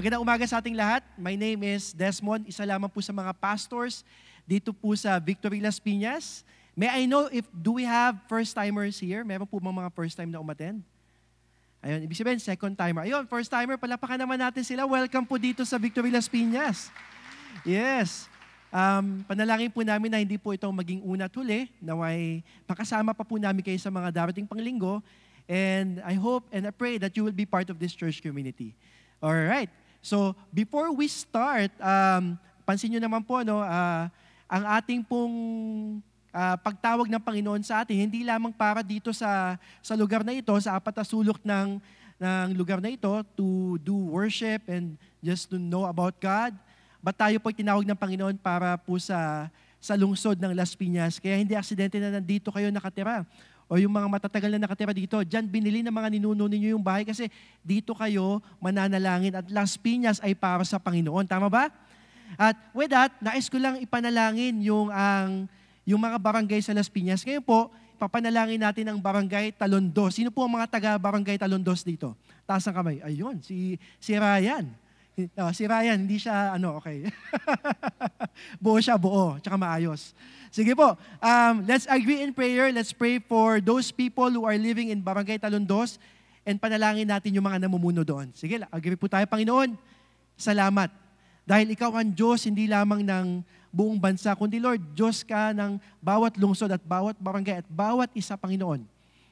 Magandang umaga sa ating lahat. My name is Desmond, isa lamang po sa mga pastors dito po sa Victory Las Piñas. May I know do we have first-timers here? Meron po bang mga first-time na umattend? Ayun, ibig sabihin, second-timer. Ayun, first-timer, palapakan naman natin sila. Welcome po dito sa Victory Las Piñas. Yes. Panalangin po namin na hindi po ito maging una at huli, na may makasama pa po namin kayo sa mga darating pang linggo. And I hope and I pray that you will be part of this church community. All right. So, before we start, pansin nyo naman po, ang ating pong pagtawag ng Panginoon sa atin, hindi lamang para dito sa lugar na ito, sa apat na sulok ng lugar na ito, to do worship and just to know about God. But tayo po tinawag ng Panginoon para po sa lungsod ng Las Piñas. Kaya hindi aksidente na nandito kayo nakatira. O yung mga matatagal na nakatira dito, dyan binili ng mga ninuno ninyo yung bahay kasi dito kayo mananalangin at Las Piñas ay para sa Panginoon. Tama ba? At with that, nais ko lang ipanalangin yung mga barangay sa Las Piñas. Ngayon po, papanalangin natin ang barangay Talondos. Sino po ang mga taga-barangay Talondos dito? Taas ang kamay. Ayun, si Ryan. Si Ryan, hindi siya, okay. Buo siya, buo, tsaka maayos. Sige po, let's agree in prayer. Let's pray for those people who are living in Barangay Talondos and panalangin natin yung mga namumuno doon. Sige, agree po tayo, Panginoon. Salamat. Dahil ikaw ang Diyos, hindi lamang ng buong bansa, kundi Lord, Diyos ka ng bawat lungsod at bawat barangay at bawat isa, Panginoon.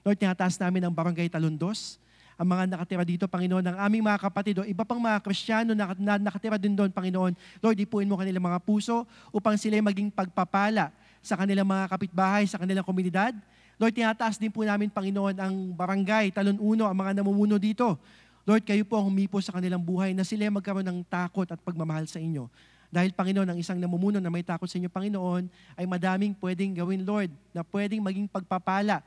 Lord, tinataas namin ang Barangay Talondos, ang mga nakatira dito, Panginoon, ang aming mga kapatid o iba pang mga Kristiyano na nakatira din doon, Panginoon. Lord, ipuin mo kanilang mga puso upang sila maging pagpapala sa kanilang mga kapitbahay, sa kanilang komunidad. Lord, tinataas din po namin, Panginoon, ang barangay, Talon-Uno, ang mga namumuno dito. Lord, kayo po ang humipo sa kanilang buhay na sila magkaroon ng takot at pagmamahal sa inyo. Dahil, Panginoon, ang isang namumuno na may takot sa inyo, Panginoon, ay madaming pwedeng gawin, Lord, na pwedeng maging pagpapala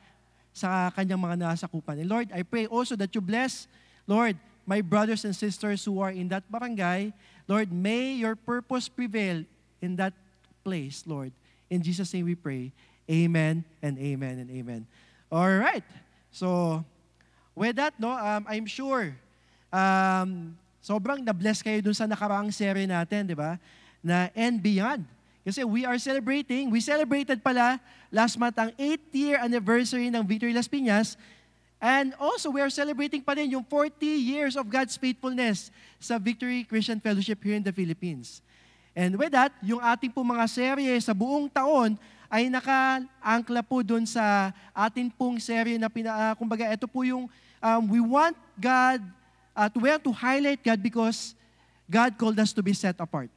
sa kanyang mga nasakupan. And Lord, I pray also that you bless, Lord, my brothers and sisters who are in that barangay. Lord, may your purpose prevail in that place, Lord. In Jesus' name we pray. Amen and amen and amen. All right. So, with that, I'm sure sobrang na-bless kayo dun sa nakaraang serie natin, di ba? Na And Beyond. Kasi we celebrated pala last month ang 8th year anniversary ng Victory Las Piñas. And also, we are celebrating pa rin yung 40 years of God's faithfulness sa Victory Christian Fellowship here in the Philippines. And with that, yung ating po mga serye sa buong taon ay naka-angkla po dun sa ating pong serye na kumbaga, ito po yung we want to highlight God because God called us to be set apart.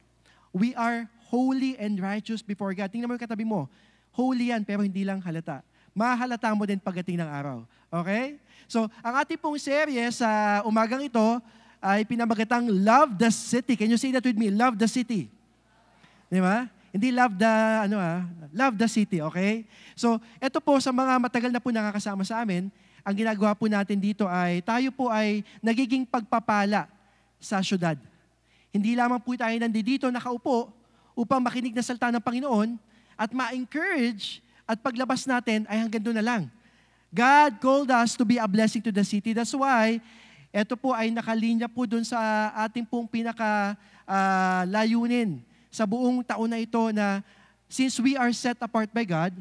We are holy and righteous before God. Tingnan mo yung katabi mo. Holy yan, pero hindi lang halata. Mahalata mo din pagdating ng araw. Okay? So, ang ating pong serye sa umagang ito ay pinamagatang Love the City. Can you say that with me? Love the City. Di ba? Hindi love the city, okay? So, ito po sa mga matagal na po nakakasama sa amin, ang ginagawa po natin dito ay tayo po ay nagiging pagpapala sa syudad. Hindi lamang po tayo nandito nakaupo upang makinig na salita ng Panginoon at ma-encourage at paglabas natin ay hanggang doon na lang. God called us to be a blessing to the city. That's why ito po ay nakalinya po doon sa ating pong layunin sa buong taon na ito na since we are set apart by God,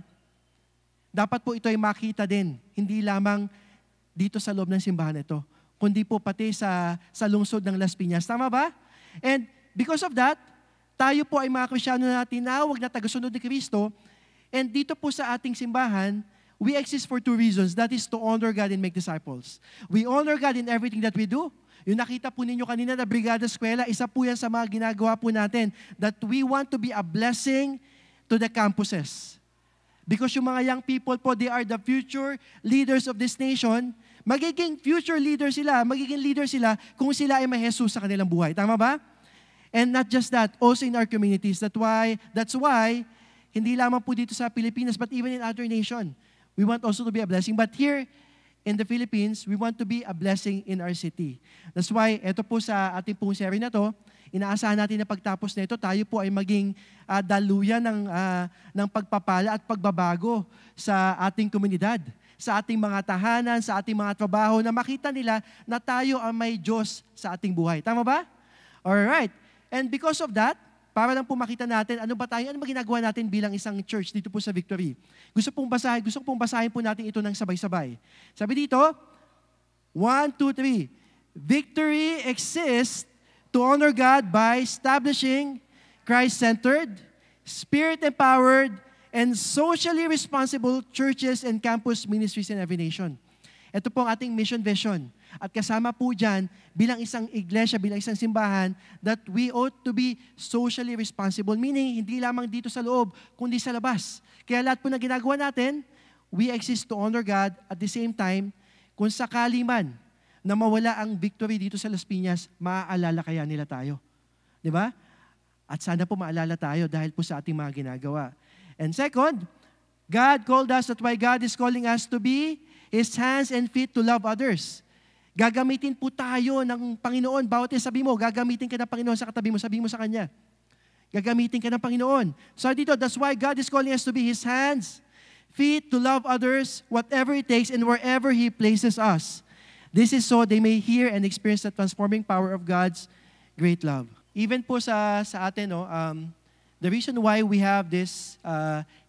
dapat po ito ay makita din, hindi lamang dito sa loob ng simbahan ito, kundi po pati sa lungsod ng Las Piñas. Tama ba? And because of that, tayo po ay mga Kristiyano na tinawag na tagasunod ni Kristo, and dito po sa ating simbahan, we exist for two reasons. That is to honor God and make disciples. We honor God in everything that we do. Yung nakita po ninyo kanina na Brigada Eskwela, isa po yan sa mga ginagawa po natin that we want to be a blessing to the campuses. Because yung mga young people po, they are the future leaders of this nation. Magiging future leader sila, magiging leader sila kung sila ay may Jesus sa kanilang buhay. Tama ba? And not just that, also in our communities. That's why, hindi lamang po dito sa Pilipinas, but even in other nations, we want also to be a blessing. But here, in the Philippines, we want to be a blessing in our city. That's why, ito po sa ating pong series na to, inaasahan natin na pagtapos na ito, tayo po ay maging daluyan ng pagpapala at pagbabago sa ating komunidad, sa ating mga tahanan, sa ating mga trabaho, na makita nila na tayo ang may Diyos sa ating buhay. Tama ba? Alright. And because of that, para lang po makita natin, ano ba ginagawa natin bilang isang church dito po sa Victory. Gusto ko pong basahin po natin ito ng sabay-sabay. Sabi dito, 1, 2, 3. Victory exists to honor God by establishing Christ-centered, Spirit-empowered, and socially responsible churches and campus ministries in every nation. Ito po ang ating mission vision. At kasama po dyan, bilang isang iglesia, bilang isang simbahan, that we ought to be socially responsible. Meaning, hindi lamang dito sa loob, kundi sa labas. Kaya lahat po na ginagawa natin, we exist to honor God. At the same time, kung sakali man na mawala ang Victory dito sa Las Piñas, maaalala kaya nila tayo. Di ba? At sana po maalala tayo dahil po sa ating mga ginagawa. And second, God called us, that's why God is calling us to be His hands and feet to love others. Gagamitin po tayo ng Panginoon. Bawat sabi mo, gagamitin ka ng Panginoon sa katabi mo, sabi mo sa Kanya. Gagamitin ka ng Panginoon. So dito, that's why God is calling us to be His hands, feet to love others, whatever it takes and wherever He places us. This is so they may hear and experience the transforming power of God's great love. Even po sa atin, the reason why we have this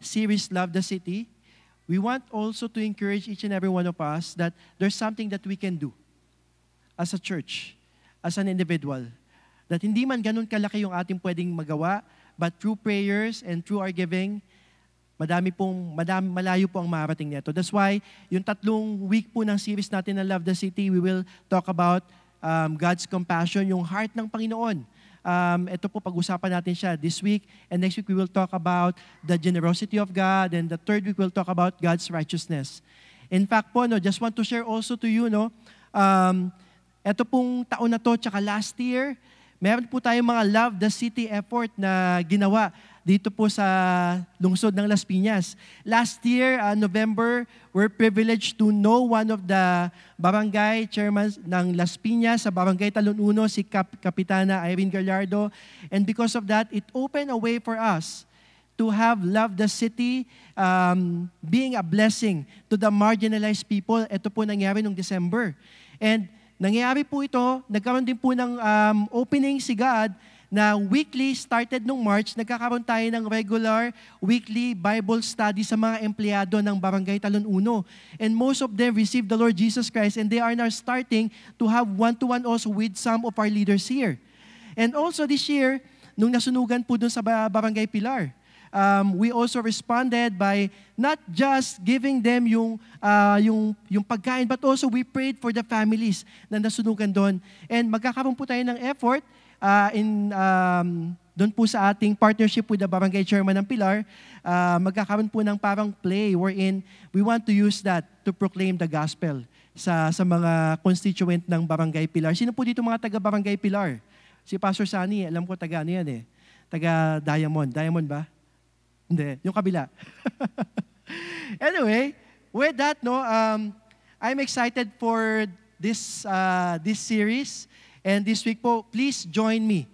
series, Love the City, we want also to encourage each and every one of us that there's something that we can do as a church, as an individual. That hindi man ganun kalaki yung ating pwedeng magawa, but through prayers and through our giving, malayo po ang marating nito. That's why, yung 3 week po ng series natin na Love the City, we will talk about God's compassion, yung heart ng Panginoon. Ito po, pag-usapan natin siya this week. And next week, we will talk about the generosity of God. And the 3rd week, we'll talk about God's righteousness. In fact po, just want to share also to you, ito pong taon na to, tsaka last year, meron po tayong mga Love the City effort na ginawa dito po sa lungsod ng Las Piñas. Last year, November, we're privileged to know one of the barangay chairman ng Las Piñas sa Barangay Talon 1, si Kapitana Irene Gallardo. And because of that, it opened a way for us to have Love the City being a blessing to the marginalized people. Ito po nangyari noong December. And nangyari po ito, nagkaroon din po ng opening si God na weekly, started nung March, nagkakaroon tayo ng regular weekly Bible study sa mga empleyado ng Barangay Talon 1. And most of them received the Lord Jesus Christ and they are now starting to have one-to-one also with some of our leaders here. And also this year, nung nasunugan po dun sa Barangay Pilar, we also responded by not just giving them yung pagkain, but also we prayed for the families na nasunugan doon. And magkakaroon po tayo ng effort doon po sa ating partnership with the Barangay Chairman ng Pilar, magkakaroon po ng parang play wherein we want to use that to proclaim the gospel sa mga constituent ng Barangay Pilar. Sino po dito mga taga-Barangay Pilar? Si Pastor Sunny, alam ko taga ano yan eh. Taga Diamond. Diamond ba? Hindi, yung kabila. Anyway, with that, I'm excited for this series. And this week po, please join me.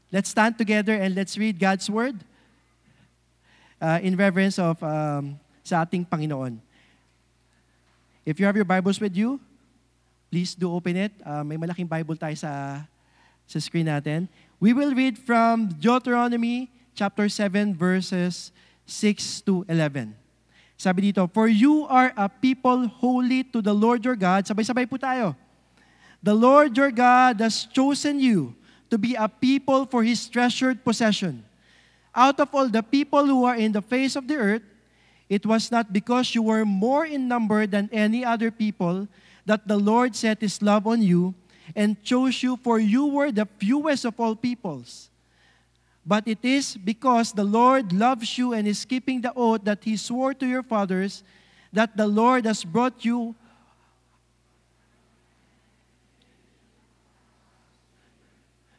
Let's stand together and let's read God's Word in reverence of sa ating Panginoon. If you have your Bibles with you, please do open it. May malaking Bible tayo sa screen natin. We will read from Deuteronomy chapter 7, verses 6 to 11. Sabi dito, "For you are a people holy to the Lord your God." Sabay-sabay po tayo. "The Lord your God has chosen you to be a people for His treasured possession. Out of all the people who are in the face of the earth, it was not because you were more in number than any other people that the Lord set His love on you and chose you, for you were the fewest of all peoples. But it is because the Lord loves you and is keeping the oath that He swore to your fathers that the Lord has brought you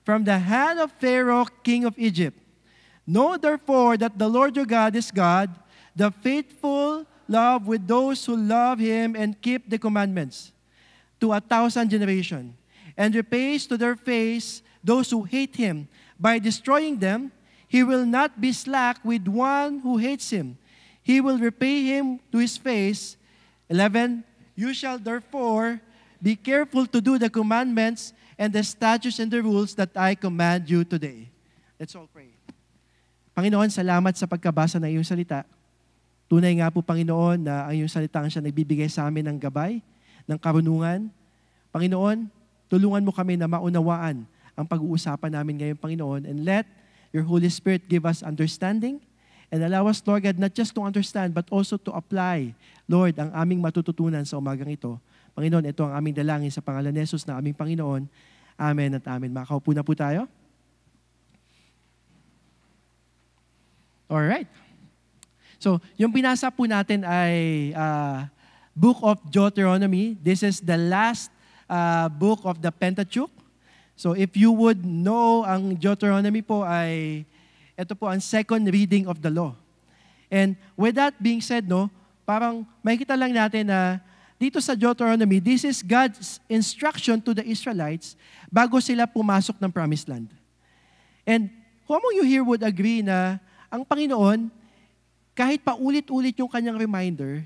from the hand of Pharaoh, king of Egypt. Know therefore that the Lord your God is God, the faithful love with those who love Him and keep the commandments to 1,000 generations, and repays to their face those who hate Him. By destroying them, He will not be slack with one who hates Him. He will repay him to his face." 11, "You shall therefore Be careful to do the commandments and the statutes and the rules that I command you today. Let's all pray. Panginoon, salamat sa pagkabasa ng iyong salita. Tunay nga po, Panginoon, na ang iyong salita ang siya nagbibigay sa amin ng gabay, ng karunungan. Panginoon, tulungan mo kami na maunawaan ang pag-uusapan namin ngayon, Panginoon, and let your Holy Spirit give us understanding and allow us, Lord God, not just to understand but also to apply, Lord, ang aming matututunan sa umagang ito. Panginoon, ito ang aming dalangin sa pangalan ni Jesus na aming Panginoon. Amen at amen. Makaupo na po tayo. Alright. So, yung binasa po natin ay Book of Deuteronomy. This is the last book of the Pentateuch. So, if you would know, ang Deuteronomy po ay, ito po ang second reading of the law. And with that being said, no, parang makikita lang natin na dito sa Deuteronomy, this is God's instruction to the Israelites bago sila pumasok ng Promised Land. And who among you here would agree na ang Panginoon, kahit paulit-ulit yung kanyang reminder,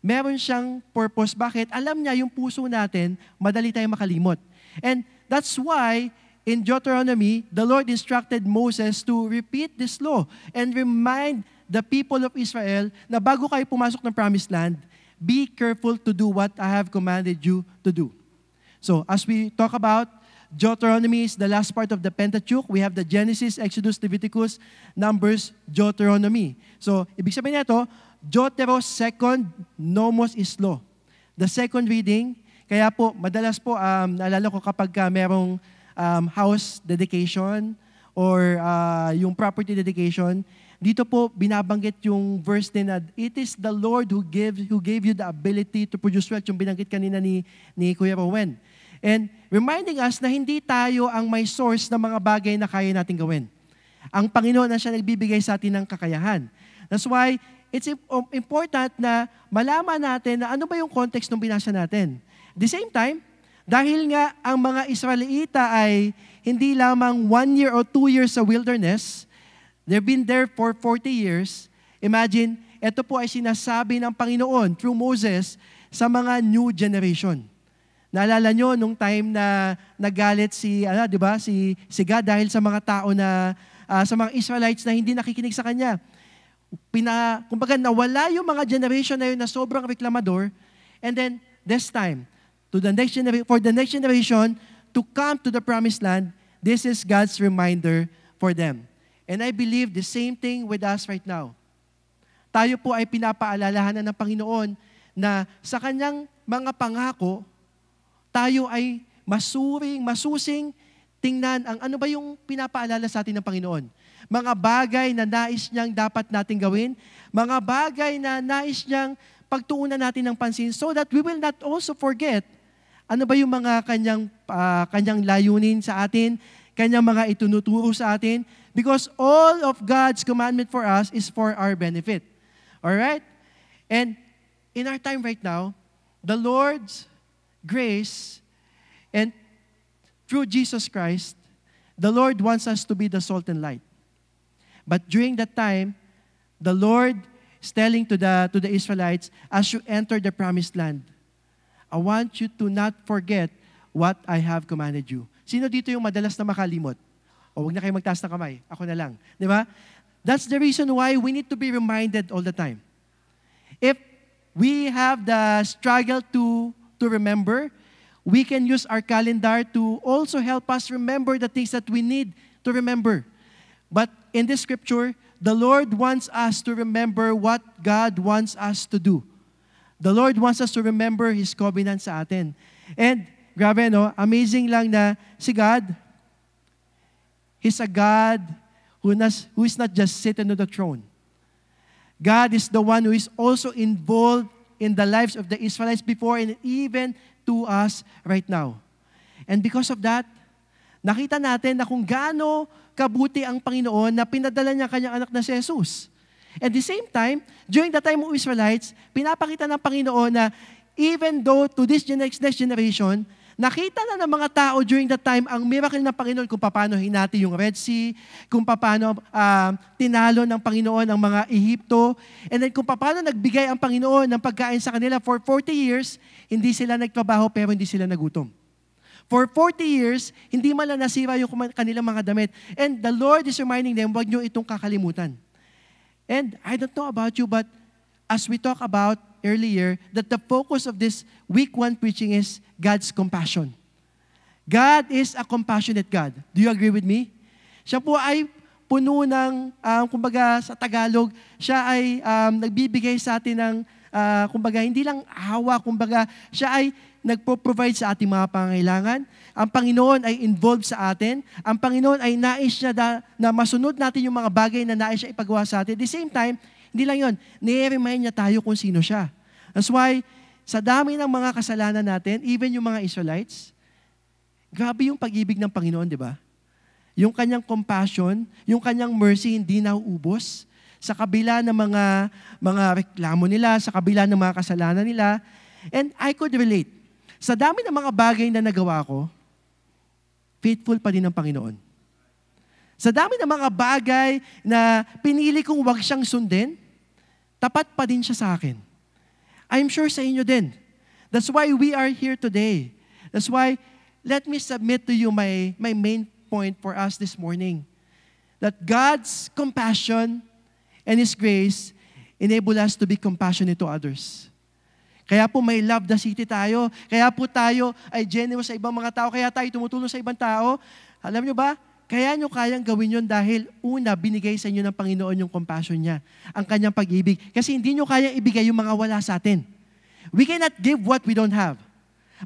meron siyang purpose. Bakit? Alam niya yung puso natin, madali tayong makalimot. And that's why in Deuteronomy, the Lord instructed Moses to repeat this law and remind the people of Israel na bago kayo pumasok ng Promised Land, be careful to do what I have commanded you to do. So, as we talk about Deuteronomy is the last part of the Pentateuch. We have the Genesis, Exodus, Leviticus, Numbers, Deuteronomy. So, ibig sabihin nito, Deutero second, nomos is law. The second reading, kaya po, madalas po, naalala ko kapag merong house dedication or yung property dedication, dito po binabanggit yung verse din na it is the Lord who gave you the ability to produce wealth, yung binanggit kanina ni Kuya Rowen. And reminding us na hindi tayo ang may source ng mga bagay na kaya natin gawin. Ang Panginoon na siya nagbibigay sa atin ng kakayahan. That's why it's important na malaman natin na ano ba yung context ng binasa natin. At the same time, dahil nga ang mga Israelita ay hindi lamang 1 year or 2 years sa wilderness, they've been there for 40 years. Imagine, ito po ay sinasabi ng Panginoon through Moses sa mga new generation. Naalala nyo nung time na nagalit si God dahil sa mga tao na, sa mga Israelites na hindi nakikinig sa Kanya. Kumbaga nawala yung mga generation na yun na sobrang reklamador. And then, this time, for the next generation to come to the Promised Land, this is God's reminder for them. And I believe the same thing with us right now. Tayo po ay pinapaalalahanan ng Panginoon na sa Kanyang mga pangako, tayo ay masusing tingnan ang ano ba yung pinapaalala sa atin ng Panginoon. Mga bagay na nais niyang dapat natin gawin, mga bagay na nais niyang pagtuunan natin ng pansin so that we will not also forget ano ba yung mga kanyang layunin sa atin, kanyang mga itunuturo sa atin, because all of God's commandment for us is for our benefit. Alright? And in our time right now, the Lord's grace and through Jesus Christ, the Lord wants us to be the salt and light. But during that time, the Lord is telling to the Israelites, as you enter the promised land, I want you to not forget what I have commanded you. Sino dito yung madalas na makalimot? O huwag na kayo magtaas ng kamay. Ako na lang. Di ba? That's the reason why we need to be reminded all the time. If we have the struggle to remember, we can use our calendar to also help us remember the things that we need to remember. But in this scripture, the Lord wants us to remember what God wants us to do. The Lord wants us to remember His covenant sa atin. And grabe, no? Amazing lang na si God, He's a God who is not just sitting on the throne. God is the one who is also involved in the lives of the Israelites before and even to us right now. And because of that, nakita natin na kung gaano kabuti ang Panginoon na pinadala niya kanyang anak na si Jesus. At the same time, during the time of Israelites, pinapakita ng Panginoon na even though to this next generation, Nakita na ng mga tao during that time ang miracle ng Panginoon kung paano hinati yung Red Sea, kung paano tinalo ng Panginoon ang mga Ehipto, and then kung paano nagbigay ang Panginoon ng pagkain sa kanila for 40 years, hindi sila nagtrabaho pero hindi sila nagutom. For 40 years, hindi man lang nasira yung kanilang mga damit. And the Lord is reminding them, huwag nyo itong kakalimutan. And I don't know about you, but as we talk about earlier, that the focus of this week 1 preaching is God's compassion. God is a compassionate God. Do you agree with me? Siya po ay puno ng, kumbaga sa Tagalog, siya ay nagbibigay sa atin ng, kumbaga hindi lang awa, kumbaga siya ay nagpo-provide sa ating mga pangangailangan. Ang Panginoon ay involved sa atin. Ang Panginoon ay nais niya na masunod natin yung mga bagay na nais siya ipagawa sa atin. At the same time, hindi lang yun, ni-remind niya tayo kung sino siya. That's why, sa dami ng mga kasalanan natin, even yung mga Israelites, grabe yung pag-ibig ng Panginoon, di ba? Yung kanyang compassion, yung kanyang mercy hindi nauubos. Sa kabila ng mga reklamo nila, sa kabila ng mga kasalanan nila. And I could relate. Sa dami ng mga bagay na nagawa ko, faithful pa din ang Panginoon. Sa dami ng mga bagay na pinili kong wag siyang sundin, tapat pa din siya sa akin. I'm sure sa inyo din. That's why we are here today. That's why, let me submit to you my main point for us this morning. That God's compassion and His grace enable us to be compassionate to others. Kaya po may love the city tayo. Kaya po tayo ay generous sa ibang mga tao. Kaya tayo tumutulong sa ibang tao. Alam nyo ba? Kaya nyo kayang gawin yun dahil una, binigay sa inyo ng Panginoon yung compassion niya, ang kanyang pag-ibig. Kasi hindi nyo kayang ibigay yung mga wala sa atin. We cannot give what we don't have.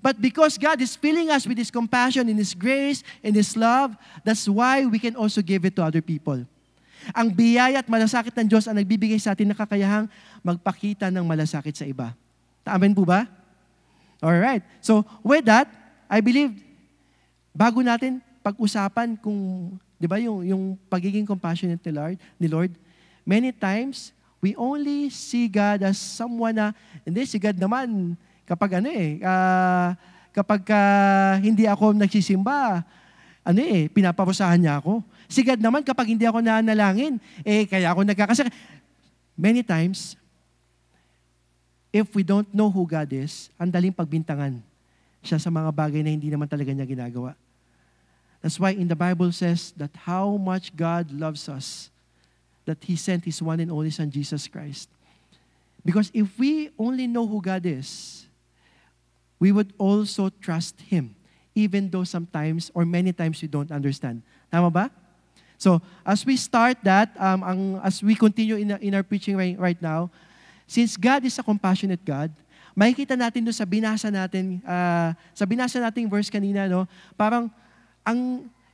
But because God is filling us with His compassion and His grace and His love, that's why we can also give it to other people. Ang biyaya at malasakit ng Diyos ang nagbibigay sa atin na kakayahang magpakita ng malasakit sa iba. Amen po ba? Alright. So, with that, I believe, bago natin pag-usapan kung, di ba, yung pagiging compassionate ni Lord, many times, we only see God as someone na, hindi, si God naman, kapag kapag hindi ako nagsisimba, pinaparusahan niya ako. Si God naman, kapag hindi ako nanalangin, kaya ako nagkakasakit. Many times, if we don't know who God is, ang daling pagbintangan siya sa mga bagay na hindi naman talaga niya ginagawa. That's why in the Bible says that how much God loves us, that He sent His one and only Son, Jesus Christ. Because if we only know who God is, we would also trust Him, even though sometimes or many times we don't understand. Tama ba? So, as we start that, as we continue in our preaching right now, since God is a compassionate God, makikita natin doon sa binasa nating verse kanina, no? Parang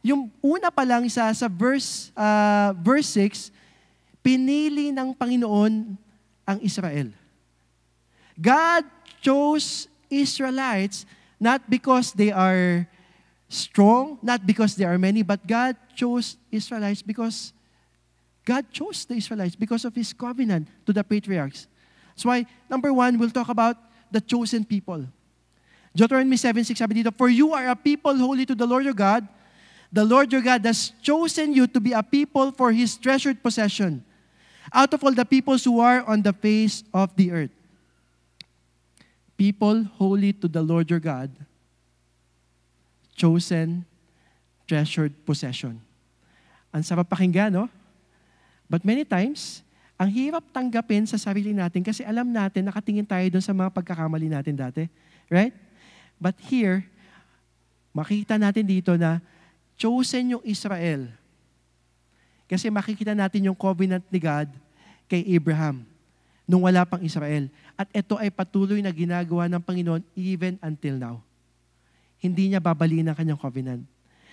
yung una pa lang sa verse 6, pinili ng Panginoon ang Israel. God chose Israelites not because they are strong, not because they are many, but God chose Israelites because God chose the Israelites because of His covenant to the patriarchs. That's why, number 1, we'll talk about the chosen people. Deuteronomy 7:6, sabi dito, "For you are a people holy to the Lord your God. The Lord your God has chosen you to be a people for His treasured possession, out of all the peoples who are on the face of the earth." People holy to the Lord your God, chosen, treasured possession. Ang sarap pakinggan, no? But many times, ang hirap tanggapin sa sarili natin kasi alam natin, nakatingin tayo doon sa mga pagkakamali natin dati. Right? But here, makikita natin dito na chosen yung Israel. Kasi makikita natin yung covenant ni God kay Abraham nung wala pang Israel. At ito ay patuloy na ginagawa ng Panginoon even until now. Hindi niya babaliin ang kanyang covenant.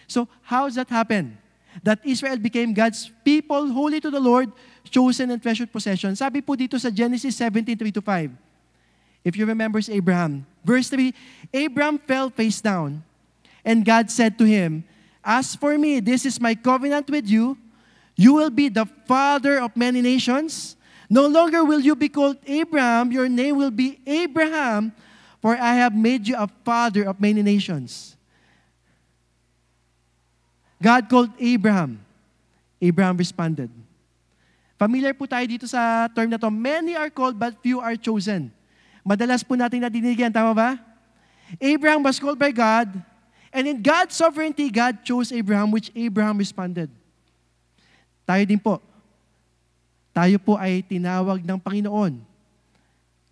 So, how does that happen? That Israel became God's people, holy to the Lord, chosen and treasured possession. Sabi po dito sa Genesis 17:3-5. If you remember Abraham. Verse 3, Abraham fell face down, and God said to him, "As for me, this is my covenant with you. You will be the father of many nations. No longer will you be called Abraham, your name will be Abraham, for I have made you a father of many nations. God called Abraham. Abraham responded. Familiar po tayo dito sa term na to. Many are called, but few are chosen. Madalas po natin nadinig yan, tama ba? Abraham was called by God, and in God's sovereignty, God chose Abraham, which Abraham responded. Tayo din po. Tayo po ay tinawag ng Panginoon.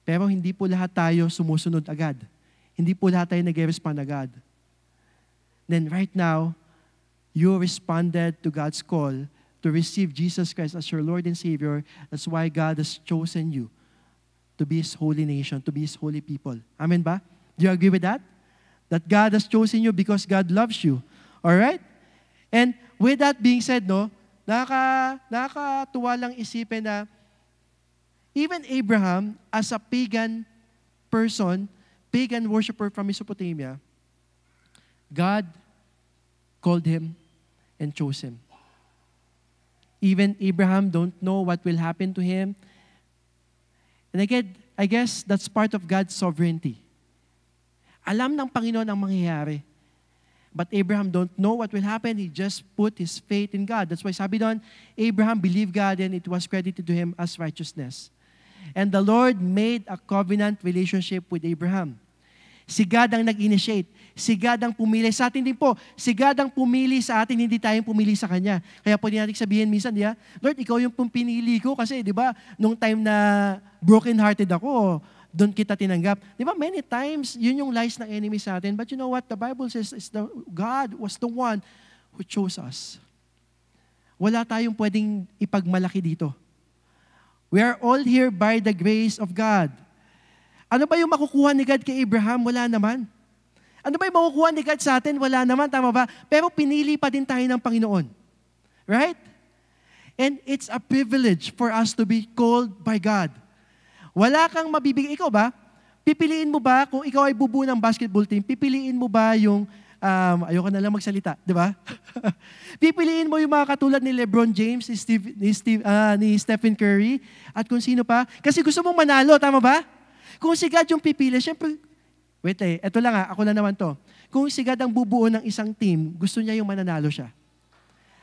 Pero hindi po lahat tayo sumusunod agad. Hindi po lahat tayo nag-respond agad. Then right now, you responded to God's call to receive Jesus Christ as your Lord and Savior. That's why God has chosen you to be His holy nation, to be His holy people. Amen ba? Do you agree with that? That God has chosen you because God loves you. Alright? And with that being said, no, nakakatuwa lang isipin na even Abraham, as a pagan person, pagan worshiper from Mesopotamia, God called him and chose him. Even Abraham don't know what will happen to him. And again, I guess that's part of God's sovereignty. Alam ng Panginoon ang mangyayari. But Abraham don't know what will happen. He just put his faith in God. That's why sabi doon, Abraham believed God and it was credited to him as righteousness. And the Lord made a covenant relationship with Abraham. Si God ang nag-initiate. Si God ang pumili. Sa atin din po, si God ang pumili sa atin, hindi tayong pumili sa Kanya. Kaya pwede natin sabihin minsan, Lord, ikaw yung pinili ko kasi, di ba, nung time na broken-hearted ako, doon kita tinanggap. Di ba, many times, yun yung lies ng enemy sa atin. But you know what? The Bible says is God was the one who chose us. Wala tayong pwedeng ipagmalaki dito. We are all here by the grace of God. Ano ba yung makukuha ni God kay Abraham? Wala naman. Ano ba yung makukuha ni God sa atin? Wala naman, tama ba? Pero pinili pa din tayo ng Panginoon. Right? And it's a privilege for us to be called by God. Wala kang mabibigay. Ikaw ba? Pipiliin mo ba, kung ikaw ay bubuo ng basketball team, pipiliin mo ba yung, ayoko na lang magsalita, di ba? Pipiliin mo yung mga katulad ni LeBron James, ni Stephen Curry, at kung sino pa. Kasi gusto mong manalo, tama ba? Kung si God yung pipili, syempre, eto lang ako na naman to. Kung si God ang bubuo ng isang team, gusto niya yung mananalo siya.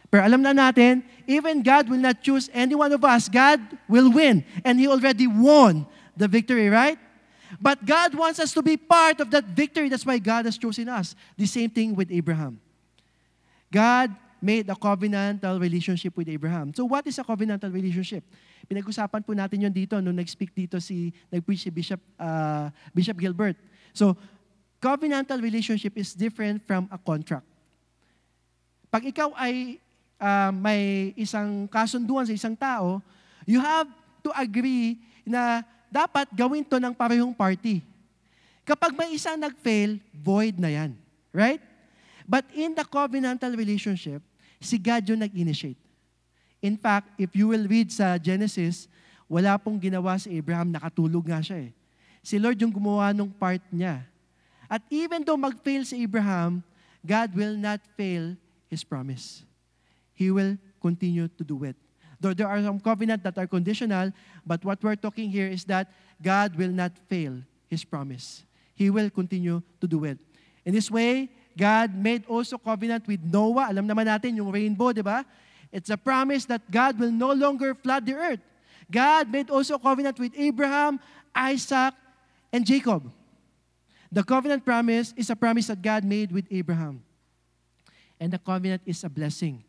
Pero alam na natin, even God will not choose any one of us. God will win. And He already won the victory, right? But God wants us to be part of that victory. That's why God has chosen us. The same thing with Abraham. God made a covenantal relationship with Abraham. So what is a covenantal relationship? Pinag-usapan po natin yun dito nung nag-speak dito nag-preach si Bishop Gilbert. So, covenantal relationship is different from a contract. Pag ikaw ay may isang kasunduan sa isang tao, you have to agree na dapat gawin to ng parehong party. Kapag may isang nag-fail, void na yan. Right? But in the covenantal relationship, si God yung nag-initiate. In fact, if you will read sa Genesis, wala pong ginawa si Abraham, nakatulog nga siya eh. Si Lord yung gumawa ng part niya. At even though mag-fail si Abraham, God will not fail His promise. He will continue to do it. Though there are some covenants that are conditional, but what we're talking here is that God will not fail His promise. He will continue to do it. In this way, God made also covenant with Noah. Alam naman natin yung rainbow, di ba? It's a promise that God will no longer flood the earth. God made also covenant with Abraham, Isaac, and Jacob. The covenant promise is a promise that God made with Abraham. And the covenant is a blessing.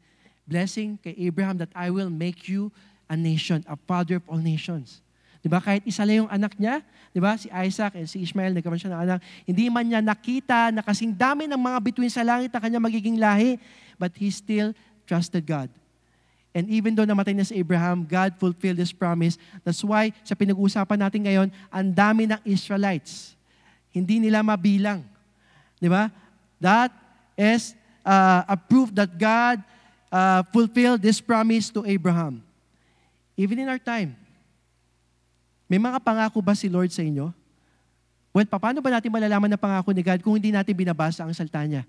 Blessing kay Abraham that I will make you a nation, a father of all nations. Diba? Kahit isa lang yung anak niya, diba? Si Isaac and si Ishmael, nagkaroon siya ng anak. Hindi man niya nakita na kasing dami ng mga bituin sa langit na kanya magiging lahi, but he still trusted God. And even though namatay na si Abraham, God fulfilled His promise. That's why, sa pinag-uusapan natin ngayon, ang dami ng Israelites. Hindi nila mabilang. Diba? That is a proof that God fulfilled this promise to Abraham. Even in our time, may mga pangako ba si Lord sa inyo? Well, paano ba natin malalaman na pangako ni God kung hindi natin binabasa ang salita niya?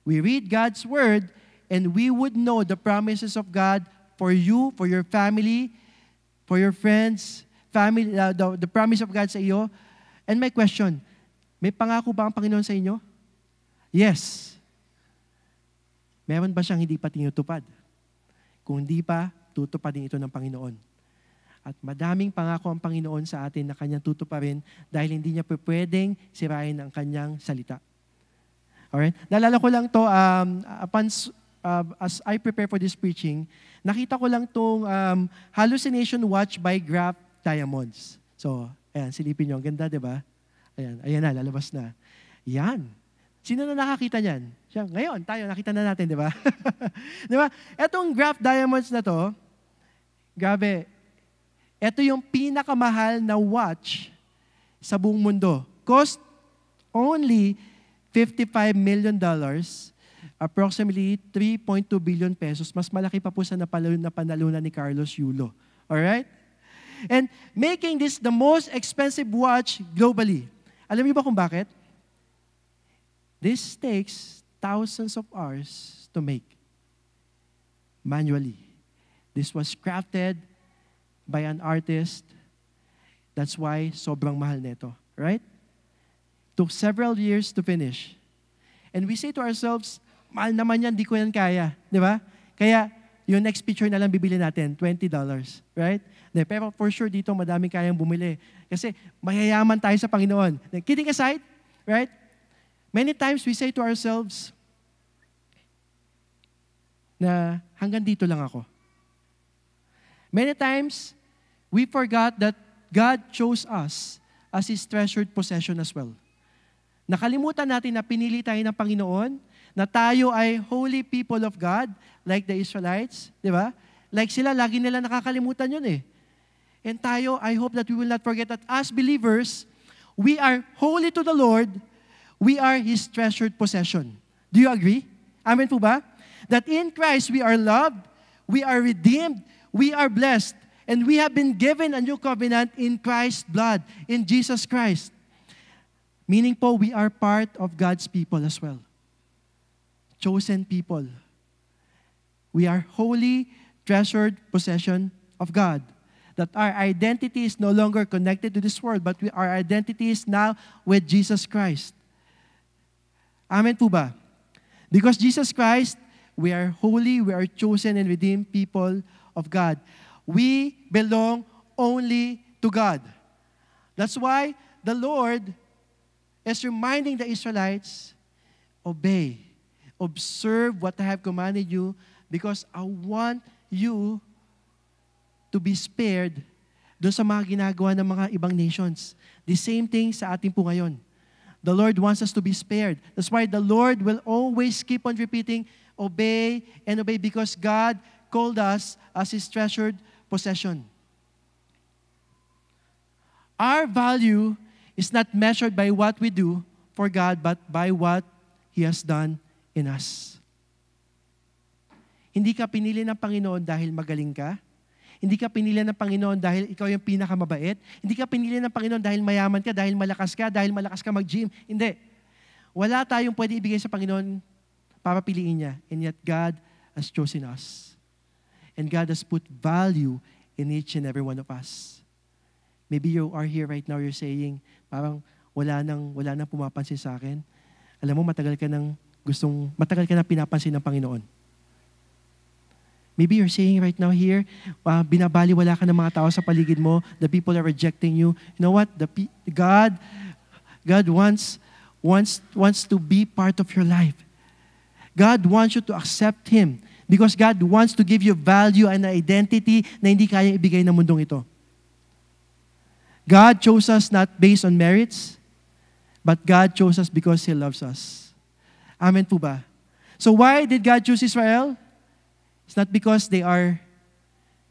We read God's Word, and we would know the promises of God for you, for your family, for your friends, family, the promise of God sa iyo. And my question, May pangako ba ang Panginoon sa inyo? Yes. Meron ba siyang hindi pa tinutupad? Kung hindi pa, tutupadin ito ng Panginoon. At madaming pangako ang Panginoon sa atin na kanyang tutuparin dahil hindi niya pwedeng sirain ang kanyang salita. Alright? Naalala ko lang to, as I prepare for this preaching, nakita ko lang tong hallucination watch by Graph Diamonds. So, ayan, silipin nyo. Ang ganda, di ba? Ayan na, lalabas na. Yan. Sino na nakakita niyan? Siya, ngayon, tayo, nakita na natin, di ba? Di ba? Etong Graph Diamonds na to, grabe, ito yung pinakamahal na watch sa buong mundo. Cost only $55 million, approximately 3.2 billion pesos. Mas malaki pa po sa napanalunan ni Carlos Yulo. Alright? And making this the most expensive watch globally. Alam niyo ba kung bakit? This takes thousands of hours to make. Manually. This was crafted by an artist. That's why sobrang mahal nito. Right? Took several years to finish. And we say to ourselves, mahal naman yan, di ko yan kaya. Di ba? Kaya, yung next picture na lang bibili natin, $20. Right? Pero for sure dito, madaming kayang bumili. Kasi mayayaman tayo sa Panginoon. Kidding aside, right? Many times we say to ourselves na hanggang dito lang ako. Many times, we forgot that God chose us as His treasured possession as well. Nakalimutan natin na pinili tayo ng Panginoon, na tayo ay holy people of God, like the Israelites, di ba? Like sila, lagi nila nakakalimutan yun eh. And tayo, I hope that we will not forget that as believers, we are holy to the Lord, we are His treasured possession. Do you agree? Amen po ba? That in Christ we are loved, we are redeemed, we are blessed, and we have been given a new covenant in Christ's blood, in Jesus Christ. Meaning po, we are part of God's people as well. Chosen people. We are holy, treasured possession of God. That our identity is no longer connected to this world, but our identity is now with Jesus Christ. Amen po ba? Because Jesus Christ, we are holy, we are chosen and redeemed people of God. We belong only to God. That's why the Lord is reminding the Israelites, obey, observe what I have commanded you, because I want you to be spared doon sa mga ginagawa ng mga ibang nations. The same thing sa atin po ngayon. The Lord wants us to be spared. That's why the Lord will always keep on repeating, obey and obey, because God called us as His treasured possession. Our value is not measured by what we do for God, but by what He has done in us. Hindi ka pinili ng Panginoon dahil magaling ka. Hindi ka pinili ng Panginoon dahil ikaw yung pinakamabait. Hindi ka pinili ng Panginoon dahil mayaman ka, dahil malakas ka mag-gym. Hindi. Wala tayong pwede ibigay sa Panginoon para piliin niya. And yet God has chosen us. And God has put value in each and every one of us. Maybe you are here right now, you're saying, parang wala nang pumapansin sa akin. Alam mo, matagal ka nang pinapansin ng Panginoon. Maybe you're saying right now here, binabaliwala ka ng mga tao sa paligid mo, the people are rejecting you. You know what? God wants to be part of your life. God wants you to accept Him because God wants to give you value and identity na hindi kayang ibigay ng mundong ito. God chose us not based on merits, but God chose us because He loves us. Amen po ba? So why did God choose Israel? It's not because they are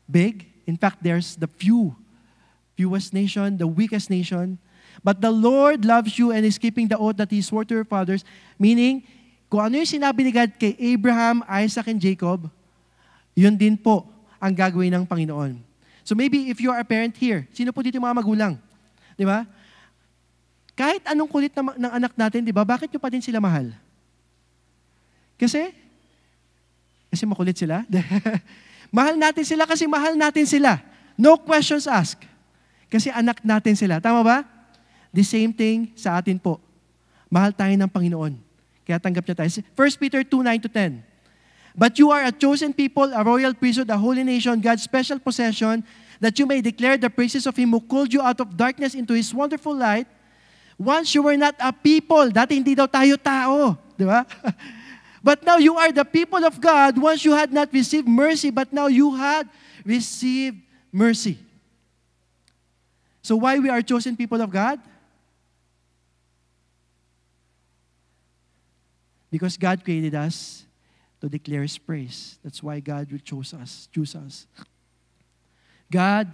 big. In fact, there's the fewest nation, the weakest nation. But the Lord loves you and is keeping the oath that He swore to your fathers. Meaning, kung ano yung sinabi ni God kay Abraham, Isaac, and Jacob, yun din po ang gagawin ng Panginoon. So maybe if you are a parent here, sino po dito yung mga magulang? Di ba? Kahit anong kulit ng anak natin, di ba, bakit nyo pa din sila mahal? Kasi makulit sila? Mahal natin sila kasi mahal natin sila. No questions asked. Kasi anak natin sila. Tama ba? The same thing sa atin po. Mahal tayo ng Panginoon. Kaya tanggap niya tayo. 1 Peter 2:9-10. But you are a chosen people, a royal priesthood, a holy nation, God's special possession, that you may declare the praises of Him who called you out of darkness into His wonderful light. Once you were not a people, dati hindi daw tayo tao, di ba? But now you are the people of God. Once you had not received mercy, but now you had received mercy. So why we are chosen people of God? Because God created us to declare His praise. That's why God will choose us. God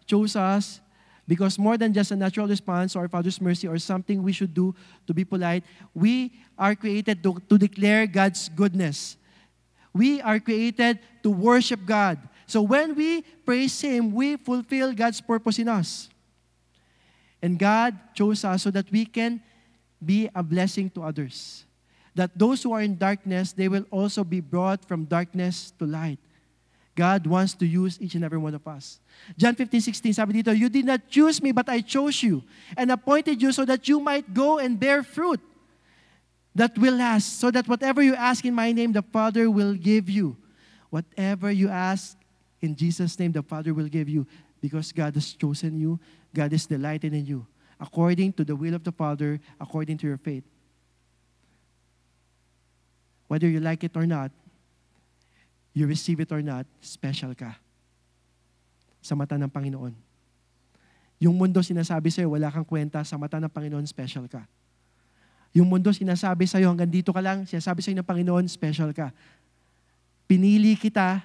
chose us because more than just a natural response to our Father's mercy or something we should do to be polite, we are created to declare God's goodness. We are created to worship God. So when we praise Him, we fulfill God's purpose in us. And God chose us so that we can be a blessing to others. That those who are in darkness, they will also be brought from darkness to light. God wants to use each and every one of us. John 15:16, sabi dito, you did not choose me, but I chose you and appointed you so that you might go and bear fruit that will last, so that whatever you ask in my name, the Father will give you. Whatever you ask in Jesus' name, the Father will give you, because God has chosen you, God is delighted in you, according to the will of the Father, according to your faith. Whether you like it or not, you receive it or not, special ka sa mata ng Panginoon. Yung mundo sinasabi sa'yo, wala kang kwenta, sa mata ng Panginoon, special ka. Yung mundo sinasabi sa'yo, hanggang dito ka lang, sinasabi sa'yo ng Panginoon, special ka. Pinili kita,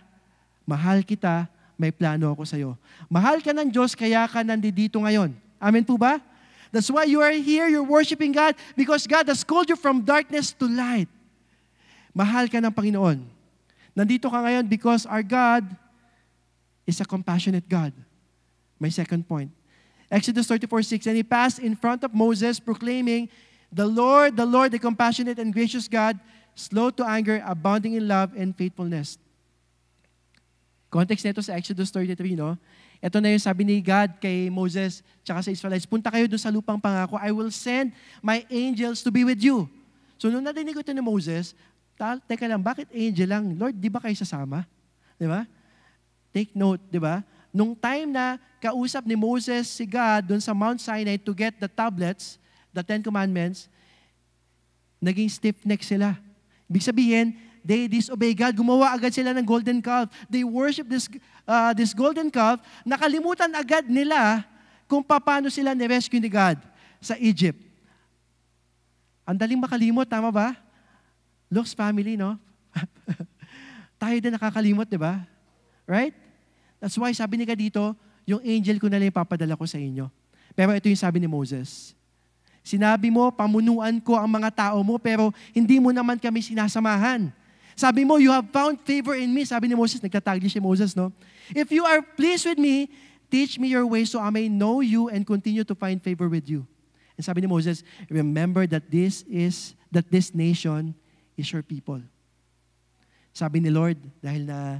mahal kita, may plano ako sa'yo. Mahal ka ng Diyos, kaya ka nandito ngayon. Amen po ba? That's why you are here, you're worshiping God, because God has called you from darkness to light. Mahal ka ng Panginoon. Nandito ka ngayon because our God is a compassionate God. My second point. Exodus 34:6, and he passed in front of Moses, proclaiming, the Lord, the compassionate and gracious God, slow to anger, abounding in love and faithfulness. Context nito sa Exodus 33, no? Ito na yung sabi ni God kay Moses tsaka sa Israelites, punta kayo doon sa lupang pangako, I will send my angels to be with you. So nung nadinig ko ito ni Moses, teka lang, bakit angel lang? Lord, di ba kayo sasama? Di ba? Take note, di ba? Nung time na kausap ni Moses si God doon sa Mount Sinai to get the tablets, the 10 Commandments, naging stiff-neck sila. Ibig sabihin, they disobey God. Gumawa agad sila ng golden calf. They worship this golden calf. Nakalimutan agad nila kung paano sila ni-rescue ni God sa Egypt. Ang daling makalimot, tama ba? Looks family, no? Tayo din nakakalimot, di ba? Right? That's why sabi ni God dito, yung angel ko na lang ipapadala ko sa inyo. Pero ito yung sabi ni Moses. Sinabi mo, pamunuan ko ang mga tao mo, pero hindi mo naman kami sinasamahan. Sabi mo, you have found favor in me. Sabi ni Moses, nagtatagli si Moses, no? If you are pleased with me, teach me your ways so I may know you and continue to find favor with you. And sabi ni Moses, remember that this nation is your people. Sabi ni Lord, dahil na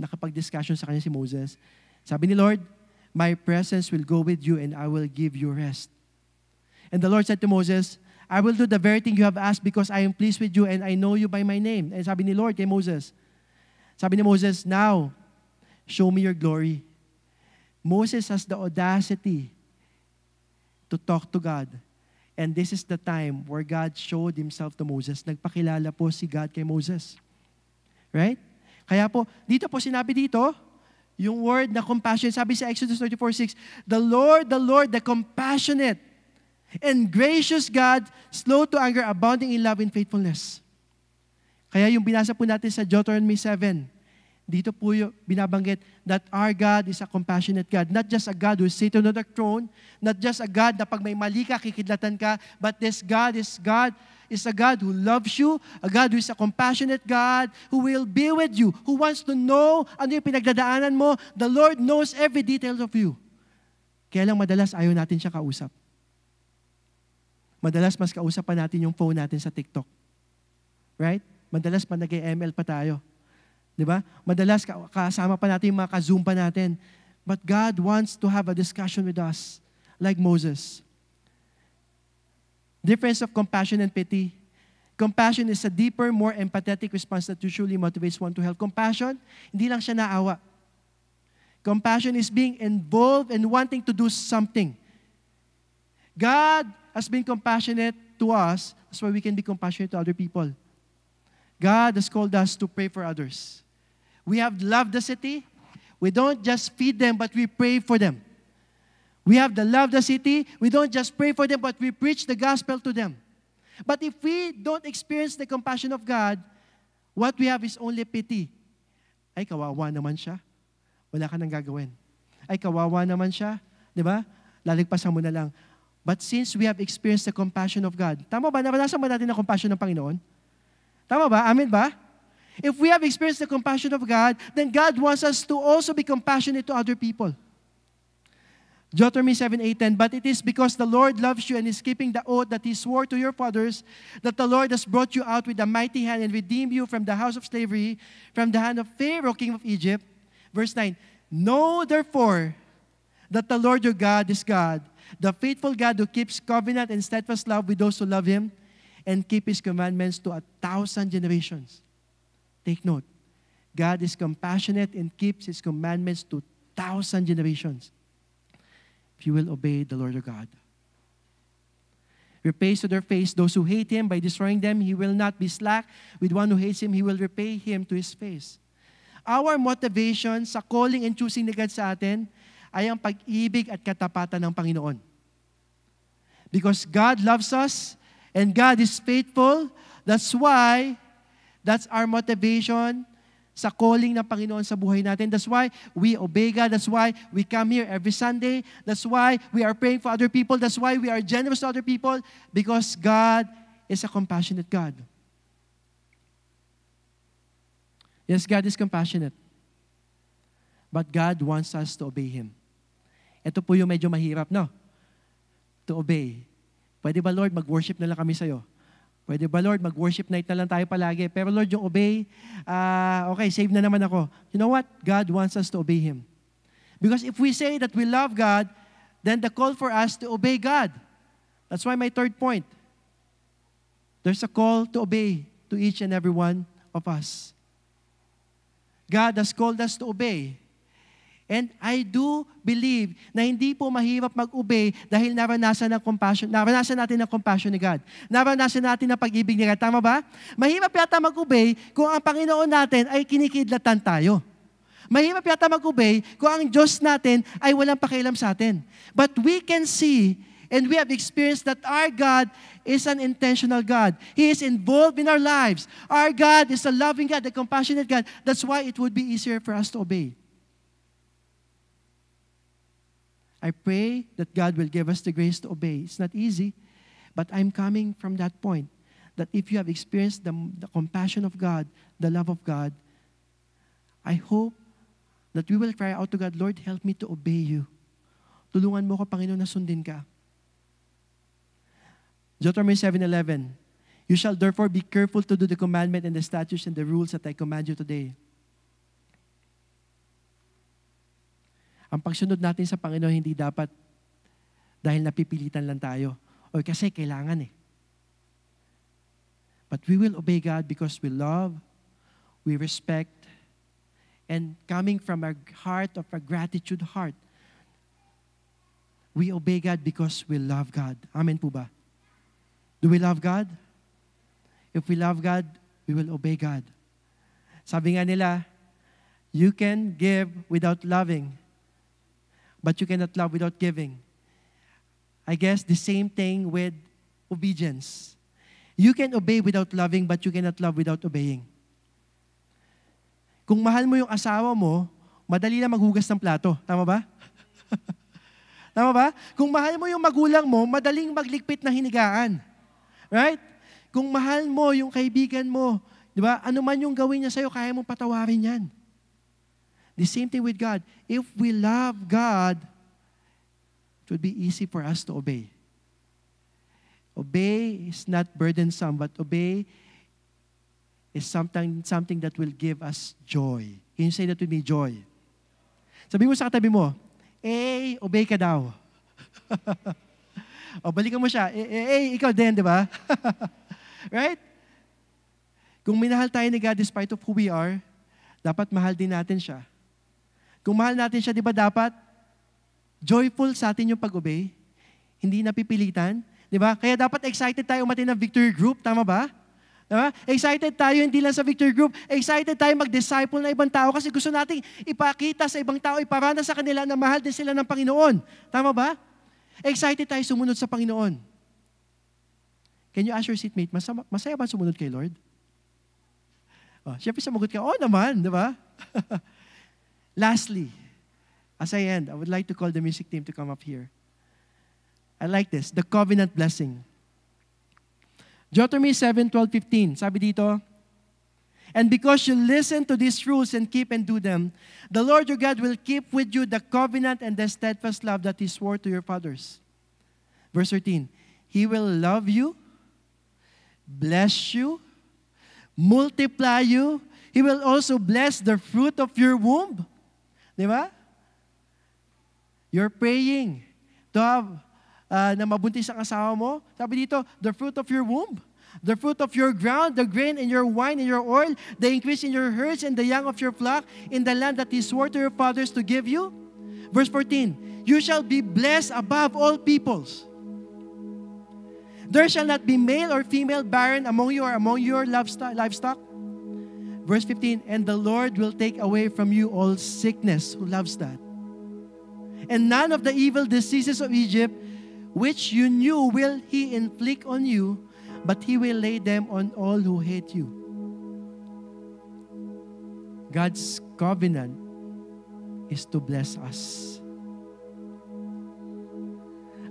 nakapag-discussion sa kanya si Moses, sabi ni Lord, my presence will go with you and I will give you rest. And the Lord said to Moses, I will do the very thing you have asked because I am pleased with you and I know you by my name. And sabi ni Lord kay Moses, sabi ni Moses, now, show me your glory. Moses has the audacity to talk to God. And this is the time where God showed Himself to Moses. Nagpakilala po si God kay Moses. Right? Kaya po, dito po sinabi dito, yung word na compassion, sabi sa Exodus 34:6, the Lord, the compassionate and gracious God, slow to anger, abounding in love and faithfulness. Kaya yung binasa po natin sa Deuteronomy 7, dito po yung binabanggit that our God is a compassionate God. Not just a God who is seated on the throne, not just a God na pag may mali ka, kikidlatan ka, but this God is a God who loves you, a God who is a compassionate God, who will be with you, who wants to know ano yung pinagdadaanan mo. The Lord knows every detail of you. Kaya lang madalas ayaw natin siya kausap. Madalas mas kausap pa natin yung phone natin sa TikTok. Right? Madalas pa nag-ML pa tayo. Di ba? Madalas kasama pa natin yung mga ka-Zoom pa natin. But, But, God wants to have a discussion with us, like Moses. Sabi ni Lord, dahil na, nakapag-discussion sa kanya si Moses, sabi ni Lord kay Moses, I will do the very thing you have asked because I am pleased with you and I know you by my name. And sabi ni Moses, now, show me your glory. Moses has the audacity to talk to God. And this is the time where God showed Himself to Moses. Nagpakilala po si God kay Moses. Difference of compassion and pity. Compassion is a deeper, more empathetic response that usually motivates one to help. Compassion, hindi lang siya naawa. Compassion is being involved and wanting to do something. God has been compassionate to us. That's why we can be compassionate to other people. God has called us to pray for others. We have loved the city. We don't just feed them, but we pray for them. We have the love the city. We don't just pray for them, but we preach the gospel to them. But if we don't experience the compassion of God, what we have is only pity. Ay, kawawa naman siya. Wala ka nang gagawin. Ay, kawawa naman siya. Di ba? Laligpasan mo na lang. But since we have experienced the compassion of God, tama ba? Naranasan ba natin ang compassion ng Panginoon? Tama ba? Amen ba? If we have experienced the compassion of God, then God wants us to also be compassionate to other people. Deuteronomy 7:8-10, but it is because the Lord loves you and is keeping the oath that He swore to your fathers that the Lord has brought you out with a mighty hand and redeemed you from the house of slavery, from the hand of Pharaoh, king of Egypt. Verse 9, know therefore that the Lord your God is God, the faithful God who keeps covenant and steadfast love with those who love Him and keep His commandments to 1,000 generations. Take note, God is compassionate and keeps His commandments to 1,000 generations. If you will obey the Lord your God. Repays to their face those who hate Him by destroying them. He will not be slack with one who hates Him. He will repay him to his face. Our motivation sa calling and choosing ni God sa atin ay ang pag-ibig at katapatan ng Panginoon. Because God loves us and God is faithful, that's our motivation sa calling ng Panginoon sa buhay natin. That's why we obey God. That's why we come here every Sunday. That's why we are praying for other people. That's why we are generous to other people, because God is a compassionate God. Yes, God is compassionate. But God wants us to obey Him. Ito po yung medyo mahirap, no? To obey. Pwede ba, Lord, mag-worship na lang kami sa'yo? Pwede ba, Lord, mag-worship night na lang tayo palagi? Pero Lord, yung obey, okay, save na naman ako. You know what? God wants us to obey Him. Because if we say that we love God, then the call for us to obey God. That's why my third point. There's a call to obey to each and every one of us. God has called us to obey. And I do believe na hindi po mahirap mag-obey dahil naranasan natin ang compassion ni God. Naranasan natin ang pag-ibig ni God. Tama ba? Mahirap yata mag-obey kung ang Panginoon natin ay kinikidlatan tayo. Mahirap yata mag-obey kung ang Diyos natin ay walang pakialam sa atin. But we can see and we have experienced that our God is an intentional God. He is involved in our lives. Our God is a loving God, a compassionate God. That's why it would be easier for us to obey. I pray that God will give us the grace to obey. It's not easy, but I'm coming from that point that if you have experienced the compassion of God, the love of God, I hope that we will cry out to God, Lord, help me to obey you. Tulungan mo ko, Panginoon, na sundin ka. Deuteronomy 7:11, you shall therefore be careful to do the commandment and the statutes and the rules that I command you today. Ang pagsunod natin sa Panginoon hindi dapat dahil napipilitan lang tayo o kasi kailangan eh. But we will obey God because we love, we respect, and coming from a heart of a gratitude heart, we obey God because we love God. Amen po ba? Do we love God? If we love God, we will obey God. Sabi nga nila, you can give without loving, but you cannot love without giving. I guess the same thing with obedience. You can obey without loving, but you cannot love without obeying. Kung mahal mo yung asawa mo, madali na maghugas ng plato. Tama ba? Tama ba? Kung mahal mo yung magulang mo, madaling magligpit ng hinigaan. Right? Kung mahal mo yung kaibigan mo, di ba? Ano man yung gawin niya sa'yo, kaya mong patawarin yan. The same thing with God. If we love God, it would be easy for us to obey. Obey is not burdensome, but obey is something that will give us joy. Can you say that with me, joy? Sabi mo sa katabi mo, obey ka daw. O, balikan mo siya. Ikaw din, di ba? Right? Kung minahal tayo ni God despite of who we are, dapat mahal din natin siya. Kung mahal natin siya, di ba dapat joyful sa atin yung pag-obey? Hindi napipilitan? Di ba? Kaya dapat excited tayo umatin ng victory group. Tama ba? Diba? Excited tayo hindi lang sa victory group. Excited tayo mag-disciple na ibang tao kasi gusto nating ipakita sa ibang tao, iparana sa kanila na mahal din sila ng Panginoon. Tama ba? Excited tayo sumunod sa Panginoon. Can you ask your seatmate, masaya ba sumunod kay Lord? Oh, siyempre sumagot ka, naman, di ba? Lastly, as I end, I would like to call the music team to come up here. I like this, the covenant blessing. Deuteronomy 7:12-15, sabi dito, and because you listen to these rules and keep and do them, the Lord your God will keep with you the covenant and the steadfast love that He swore to your fathers. Verse 13, He will love you, bless you, multiply you. He will also bless the fruit of your womb. Di ba? You're praying to have na mabuntis ang asawa mo. Sabi dito, the fruit of your womb, the fruit of your ground, the grain in your wine and your oil, the increase in your herds and the young of your flock in the land that He swore to your fathers to give you. Verse 14, you shall be blessed above all peoples. There shall not be male or female barren among you or among your livestock. Verse 15, and the Lord will take away from you all sickness. Who loves that? And none of the evil diseases of Egypt which you knew will He inflict on you, but He will lay them on all who hate you. God's covenant is to bless us.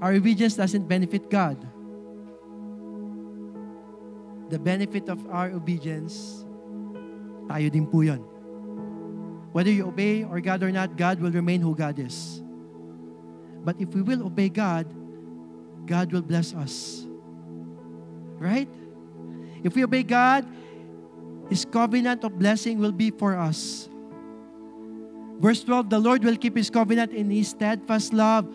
Our obedience doesn't benefit God. The benefit of our obedience, tayo din po yun. Whether you obey or God or not, God will remain who God is. But if we will obey God, God will bless us. Right? If we obey God, His covenant of blessing will be for us. Verse 12, the Lord will keep His covenant in His steadfast love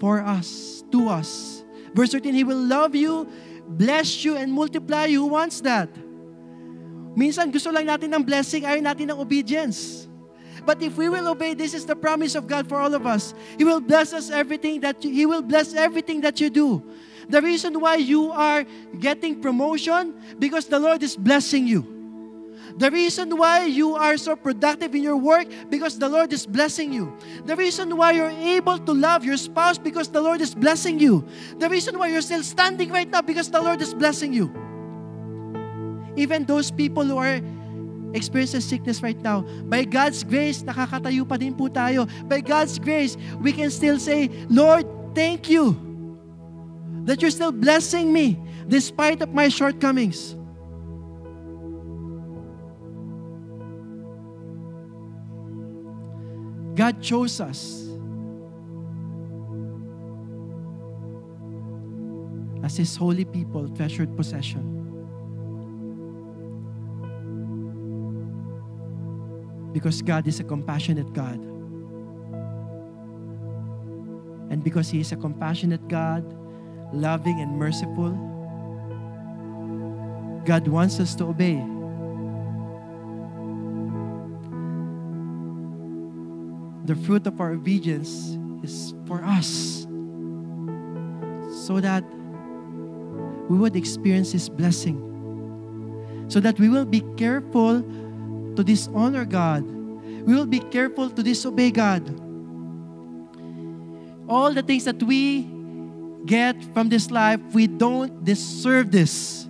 for us, to us. Verse 13, He will love you, bless you, and multiply you. Who wants that? Minsan gusto lang natin ng blessing, ayaw natin ng obedience. But if we will obey, this is the promise of God for all of us. He will bless us He will bless everything that you do. The reason why you are getting promotion, because the Lord is blessing you. The reason why you are so productive in your work, because the Lord is blessing you. The reason why you're able to love your spouse, because the Lord is blessing you. The reason why you're still standing right now, because the Lord is blessing you. Even those people who are experiencing sickness right now, by God's grace, nakakatayo pa din po tayo. By God's grace, we can still say, Lord, thank you that you're still blessing me despite of my shortcomings. God chose us as His holy people, treasured possession. Because God is a compassionate God. And because He is a compassionate God, loving and merciful, God wants us to obey. The fruit of our obedience is for us, so that we would experience His blessing, so that we will be careful to dishonor God. We will be careful to disobey God. All the things that we get from this life, we don't deserve this.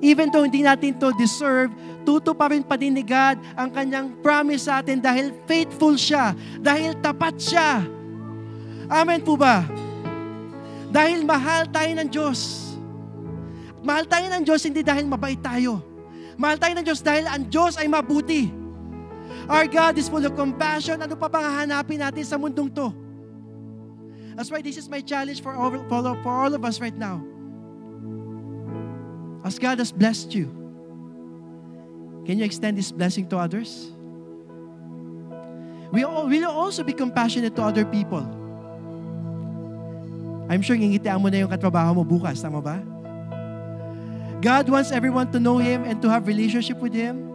Even though hindi natin to deserve, tutuparin pa din ni God ang kanyang promise sa atin dahil faithful siya, dahil tapat siya. Amen po ba? Dahil mahal tayo ng Diyos. Mahal tayo ng Diyos hindi dahil mabait tayo. Mahal tayo ng Diyos dahil ang Diyos ay mabuti. Our God is full of compassion. Ano pa bang hahanapin natin sa mundong to? That's why this is my challenge for all of us right now. As God has blessed you, can you extend this blessing to others? Will you also be compassionate to other people? I'm sure ngingitian mo na yung katrabaho mo bukas, tama ba? God wants everyone to know Him and to have relationship with Him.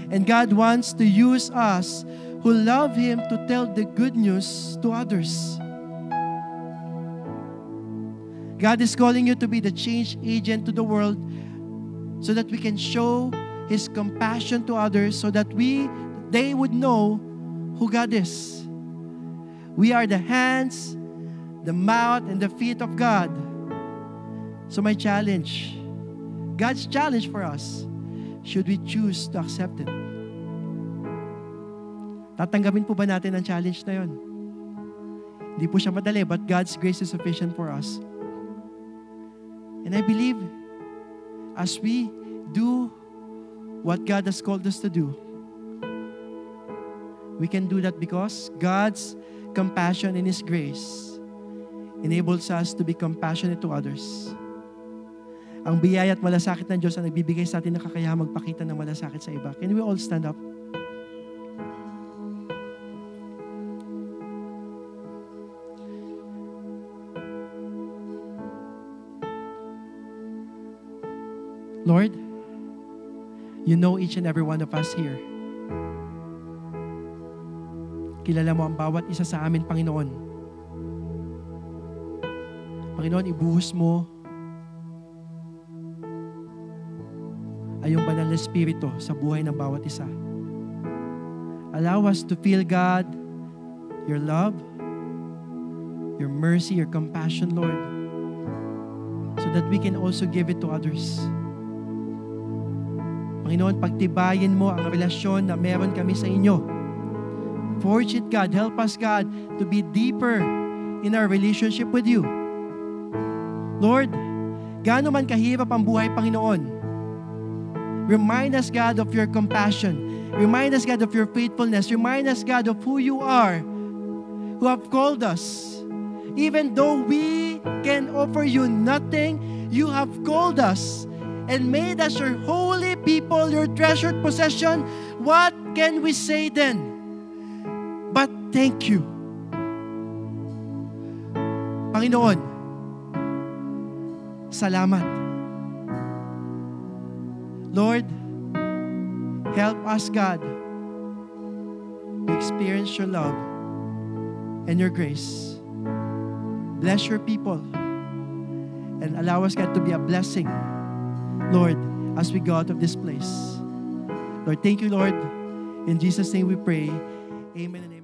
And God wants to use us who love Him to tell the good news to others. God is calling you to be the change agent to the world so that we can show His compassion to others so that they would know who God is. We are the hands, the mouth, and the feet of God. So my challenge, God's challenge for us, should we choose to accept it? Tatanggapin po ba natin ang challenge na yon? Hindi po siya madali, but God's grace is sufficient for us. And I believe, as we do what God has called us to do, we can do that because God's compassion and His grace enables us to be compassionate to others. Ang biyaya at malasakit ng Diyos ang nagbibigay sa atin ng kakayahang magpakita ng malasakit sa iba. Can we all stand up? Lord, You know each and every one of us here. Kilala mo ang bawat isa sa amin, Panginoon. Panginoon, ibuhos mo ay yung banal na Espiritu sa buhay ng bawat isa. Allow us to feel, God, your love, your mercy, your compassion, Lord, so that we can also give it to others. Panginoon, pagtibayin mo ang relasyon na meron kami sa inyo. Forge it, God. Help us, God, to be deeper in our relationship with you. Lord, gaano man kahirap ang buhay, Panginoon, remind us, God, of your compassion. Remind us, God, of your faithfulness. Remind us, God, of who you are, who have called us. Even though we can offer you nothing, you have called us and made us your holy people, your treasured possession. What can we say then? But thank you. Panginoon, salamat. Lord, help us, God, to experience your love and your grace. Bless your people and allow us, God, to be a blessing, Lord, as we go out of this place. Lord, thank you, Lord. In Jesus' name we pray. Amen and amen.